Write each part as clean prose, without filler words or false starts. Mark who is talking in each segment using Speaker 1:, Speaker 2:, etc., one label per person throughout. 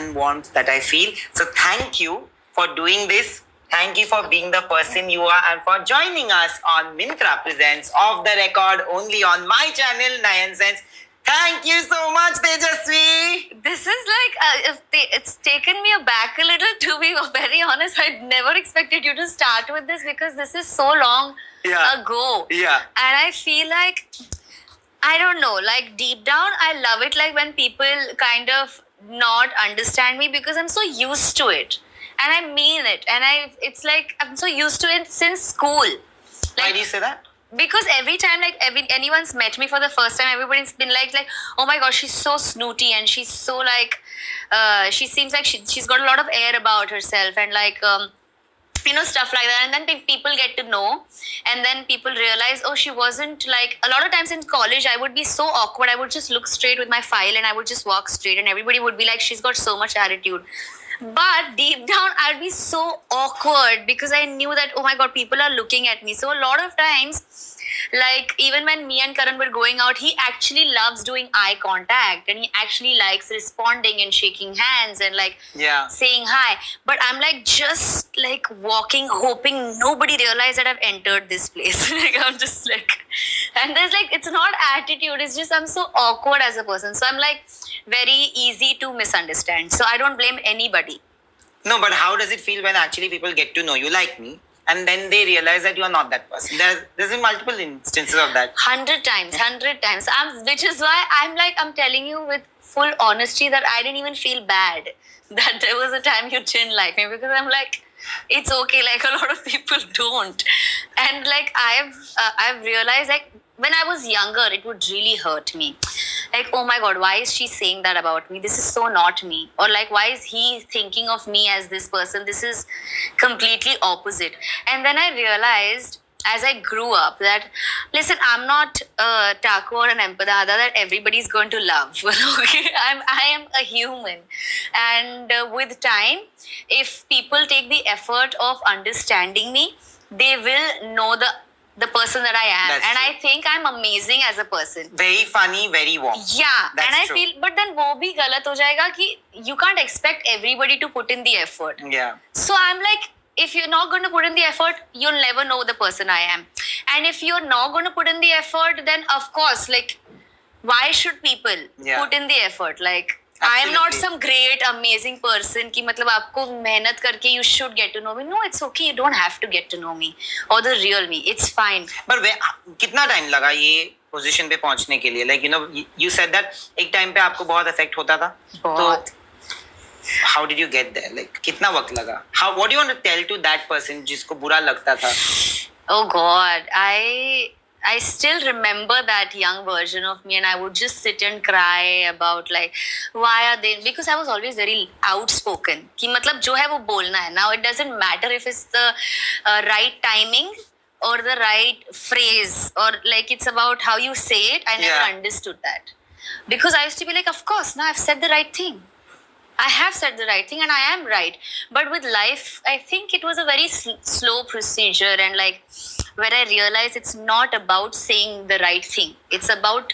Speaker 1: and warmth that I feel. So thank you for doing this. Thank you for being the person you are and for joining us on Mintra Presents Off the Record only on my channel, Nayan Sense. Thank you so much, Tejasvi.
Speaker 2: This is like, it's taken me aback a little, to be very honest. I never expected you to start with this because this is so long ago.
Speaker 1: Yeah.
Speaker 2: And I feel like, I don't know, like deep down, I love it like when people kind of not understand me because I'm so used to it. And I mean it. And it's like, I'm so used to it since school. Like,
Speaker 1: why do you say that?
Speaker 2: Because every time anyone's met me for the first time, everybody's been like, oh my gosh, she's so snooty and she's so like, she seems like she's got a lot of air about herself and like, stuff like that. And then people get to know, and then people realize, oh, she wasn't like, a lot of times in college, I would be so awkward. I would just look straight with my file and I would just walk straight and everybody would be like, she's got so much attitude. But deep down, I'd be so awkward because I knew that, oh my God, people are looking at me. So a lot of times, like even when me and Karan were going out, he actually loves doing eye contact and he actually likes responding and shaking hands and like saying hi. But I'm like just like walking, hoping nobody realizes that I've entered this place. Like I'm just like, and there's like, it's not attitude, it's just I'm so awkward as a person. So I'm like very easy to misunderstand. So I don't blame anybody.
Speaker 1: No, but how does it feel when actually people get to know you like me? And then they realize that you are not that person. There's been multiple instances of that.
Speaker 2: 100 times. Which is why I'm telling you with full honesty that I didn't even feel bad that there was a time you didn't like me, because I'm like, it's okay. Like a lot of people don't. And like I've realized, like when I was younger, it would really hurt me. Like, oh my God, why is she saying that about me? This is so not me. Or like, why is he thinking of me as this person? This is completely opposite. And then I realized as I grew up that, listen, I'm not Taco or an Empadada that everybody's going to love. Okay, I am a human. And with time, if people take the effort of understanding me, they will know the person that I am.
Speaker 1: That's
Speaker 2: and
Speaker 1: true.
Speaker 2: I think I'm amazing as a person.
Speaker 1: Very funny, very warm.
Speaker 2: Yeah.
Speaker 1: That's
Speaker 2: and I
Speaker 1: true.
Speaker 2: feel, but then wo bhi galat ho jayega ki you can't expect everybody to put in the effort.
Speaker 1: Yeah.
Speaker 2: So I'm like, if you're not going to put in the effort, you'll never know the person I am. And if you're not going to put in the effort, then of course, like, why should people put in the effort? Like, I am not some great, amazing person कि मतलब आपको मेहनत करके you should get to know me. No, it's okay. You don't have to get to know me or the real me. It's fine.
Speaker 1: But कितना time लगा ये position पे पहुंचने के लिए? Like, you said that एक time पे आपको बहुत affect होता था.
Speaker 2: बहुत.
Speaker 1: तो how did you get there? Like, कितना वक्त लगा? What do you want to tell to that person जिसको बुरा लगता था?
Speaker 2: Oh God, I still remember that young version of me, and I would just sit and cry about like, why are they? Because I was always very outspoken. कि मतलब जो है वो बोलना है. Now it doesn't matter if it's the right timing or the right phrase, or like it's about how you say it. I never understood that, because I used to be like, of course, now I've said the right thing. I have said the right thing and I am right. But with life, I think it was a very slow procedure, and like where I realized it's not about saying the right thing. It's about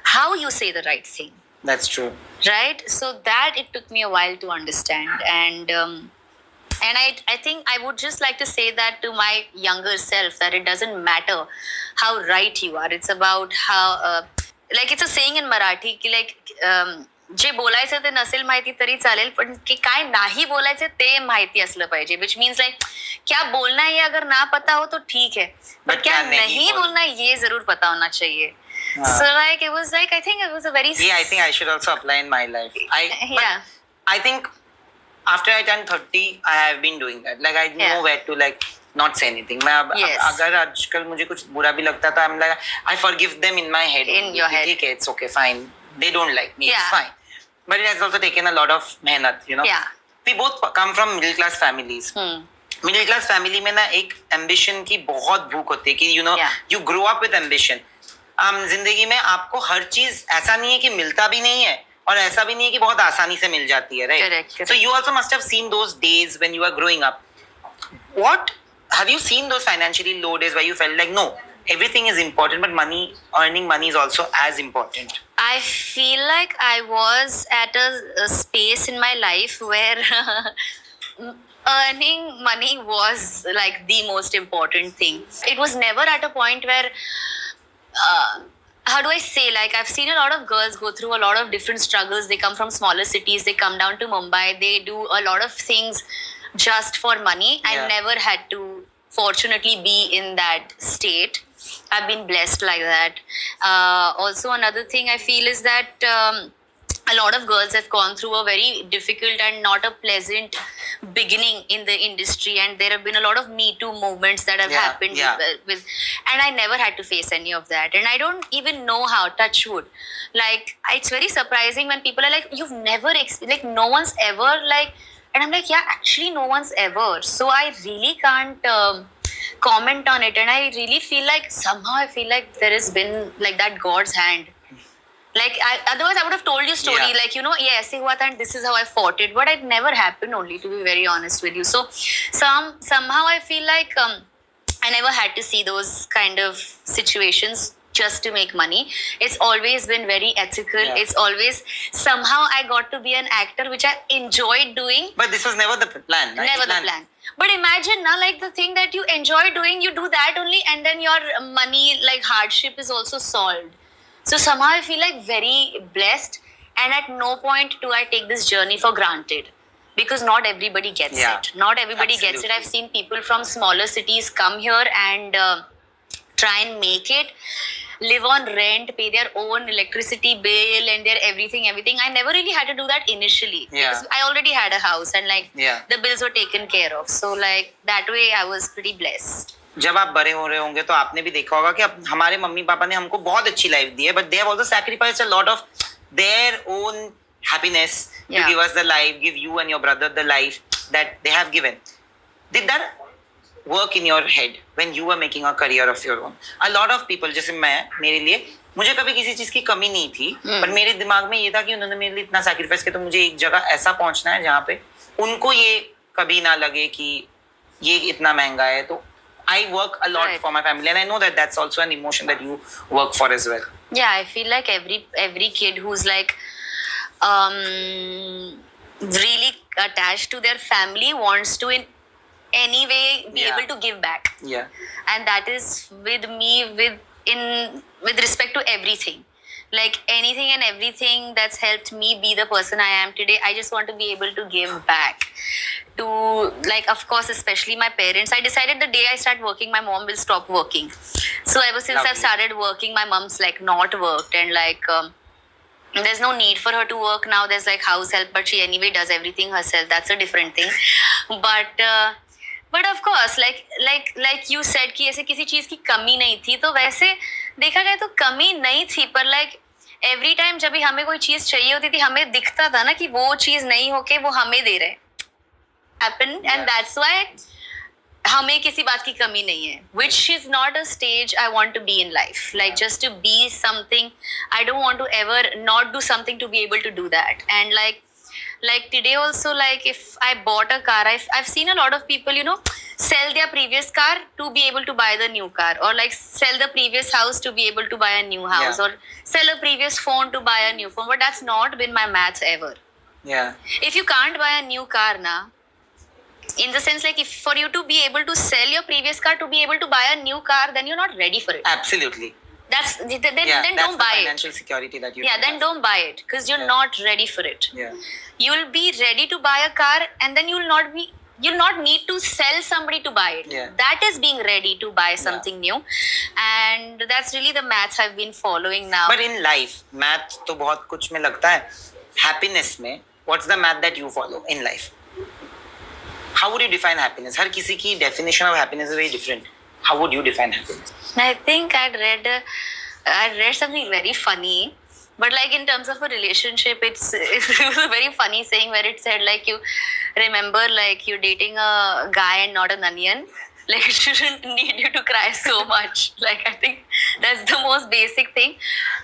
Speaker 2: how you say the right thing.
Speaker 1: That's true.
Speaker 2: Right? So that it took me a while to understand. And I think I would just like to say that to my younger self, that it doesn't matter how right you are. It's about how, like it's a saying in Marathi, ki like, जे बोलायचं ते नसेल माहिती तरी चालेल, पण की काय नाही बोलायचं ते माहिती असलं पाहिजे. which means like क्या बोलना है ये अगर ना पता हो तो ठीक है, but क्या नहीं बोलना है ये जरूर पता होना चाहिए. So like it was like, I think it was a very
Speaker 1: I think I should also apply in my life. I think after I turned 30 I have been doing that. Like I know where to like not say anything. मैं अगर आजकल मुझे कुछ बुरा भी लगता था, I'm like I forgive them in my head.
Speaker 2: In your head.
Speaker 1: ठीक है, it's okay, fine. They don't like me, it's fine. But it has also taken a lot of मेहनत,
Speaker 2: Yeah.
Speaker 1: We both come from middle class families. Middle class family में ना एक ambition की बहुत भूख होती है कि you grow up with ambition. जिंदगी में आपको हर चीज ऐसा नहीं है कि मिलता भी नहीं है और ऐसा भी नहीं है कि बहुत आसानी से मिल जाती है, right?
Speaker 2: Correct.
Speaker 1: So you also must have seen those days when you were growing up. What have you seen those financially low days where you felt like, no, everything is important, but earning money is also as important?
Speaker 2: I feel like I was at a space in my life where earning money was like the most important thing. It was never at a point where how do I say, like, I've seen a lot of girls go through a lot of different struggles. They come from smaller cities, they come down to Mumbai, they do a lot of things just for money. I never had to fortunately be in that state. I've been blessed like that. Also, another thing I feel is that a lot of girls have gone through a very difficult and not a pleasant beginning in the industry, and there have been a lot of Me Too movements that have happened with, and I never had to face any of that, and I don't even know how. Touch wood. Like, it's very surprising when people are like, you've never like, no one's ever, like, and I'm like, yeah, actually no one's ever. So I really can't comment on it, and I really feel like somehow I feel like there has been like that God's hand. Like, otherwise I would have told you story, like, you know, yeah, ऐसे हुआ था and this is how I fought it, but it never happened, only, to be very honest with you. So somehow I feel like I never had to see those kind of situations just to make money. It's always been very ethical. It's always, somehow I got to be an actor, which I enjoyed doing.
Speaker 1: But this was never the plan, right?
Speaker 2: Never the plan. But imagine now, like, the thing that you enjoy doing, you do that only, and then your money, like, hardship is also solved. So somehow I feel like very blessed, and at no point do I take this journey for granted, because not everybody gets it. Not everybody gets it. I've seen people from smaller cities come here and try and make it, live on rent, pay their own electricity bill and their everything. I never really had to do that initially, because I already had a house and, like, the bills were taken care of. So, like, that way I was pretty blessed.
Speaker 1: जब आप बड़े हो रहे होंगे तो आपने भी देखा होगा कि अब हमारे मम्मी पापा ने हमको बहुत अच्छी लाइफ दी है, but they have also sacrificed a lot of their own happiness to give us the life, give you and your brother the life that they have given. Did that work in your head when you were making a career of your own? A lot of people, जैसे मैं, मेरे लिए, मुझे कभी किसी चीज की कमी नहीं थी, पर मेरे दिमाग में ये था कि उन्होंने मेरे लिए इतना सैक्रिफाइस किया, तो मुझे एक जगह ऐसा पहुंचना है जहाँ पे उनको ये कभी ना लगे कि ये इतना महंगा है. तो I work a lot for my family, and I know that that's also an emotion that you work for as well.
Speaker 2: Yeah, I feel like every kid who's like really attached to their family wants to in any way be able to give back.
Speaker 1: Yeah.
Speaker 2: And that is with me with respect to everything. Like, anything and everything that's helped me be the person I am today, I just want to be able to give back to, like, of course, especially my parents. I decided the day I start working, my mom will stop working. So ever since I've started working, my mom's, like, not worked, and, like, there's no need for her to work now. There's, like, house help, but she anyway does everything herself. That's a different thing. But of course, like you said कि ऐसे किसी चीज की कमी नहीं थी, तो वैसे देखा जाए तो कमी नहीं थी, पर like every time जब भी हमें कोई चीज चाहिए होती थी, हमें दिखता था ना कि वो चीज नहीं होके वो हमें दे रहे happen, and that's why हमें किसी बात की कमी नहीं है, which is not a stage I want to be in life. Like, just to be something, I don't want to ever not do something to be able to do that. And like today also, like, if I bought a car, I've seen a lot of people, you know, sell their previous car to be able to buy the new car, or like sell the previous house to be able to buy a new house, or sell a previous phone to buy a new phone. But that's not been my maths ever.
Speaker 1: Yeah.
Speaker 2: If you can't buy a new car now, in the sense, like, if for you to be able to sell your previous car to be able to buy a new car, then you're not ready for it.
Speaker 1: Absolutely.
Speaker 2: Then
Speaker 1: that's
Speaker 2: don't buy
Speaker 1: the financial security that you
Speaker 2: then don't buy it, because you're not ready for it.
Speaker 1: Yeah.
Speaker 2: You'll be ready to buy a car, and then you'll not need to sell somebody to buy it. That is being ready to buy something new, and that's really the maths I've been following now.
Speaker 1: But in life, math तो बहुत कुछ में लगता है. Happiness में, what's the math that you follow in life? How would you define happiness? हर किसी की definition of happiness is very different. How would you define happiness?
Speaker 2: I think I'd read something very funny, but like in terms of a relationship, it was a very funny saying where it said, like, you remember, like, you're dating a guy and not an onion. Like, it shouldn't need you to cry so much. Like, I think that's the most basic thing.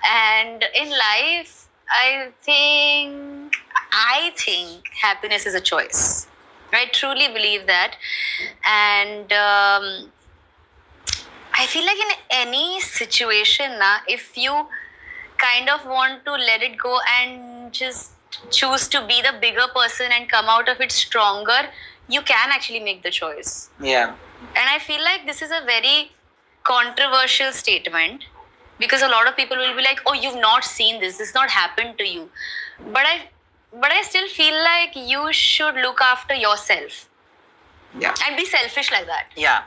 Speaker 2: And in life, I think happiness is a choice. I truly believe that. And I feel like in any situation, if you kind of want to let it go and just choose to be the bigger person and come out of it stronger, you can actually make the choice.
Speaker 1: Yeah.
Speaker 2: And I feel like this is a very controversial statement because a lot of people will be like, oh, you've not seen this has not happened to you. But I still feel like you should look after yourself.
Speaker 1: Yeah.
Speaker 2: And be selfish like that.
Speaker 1: Yeah.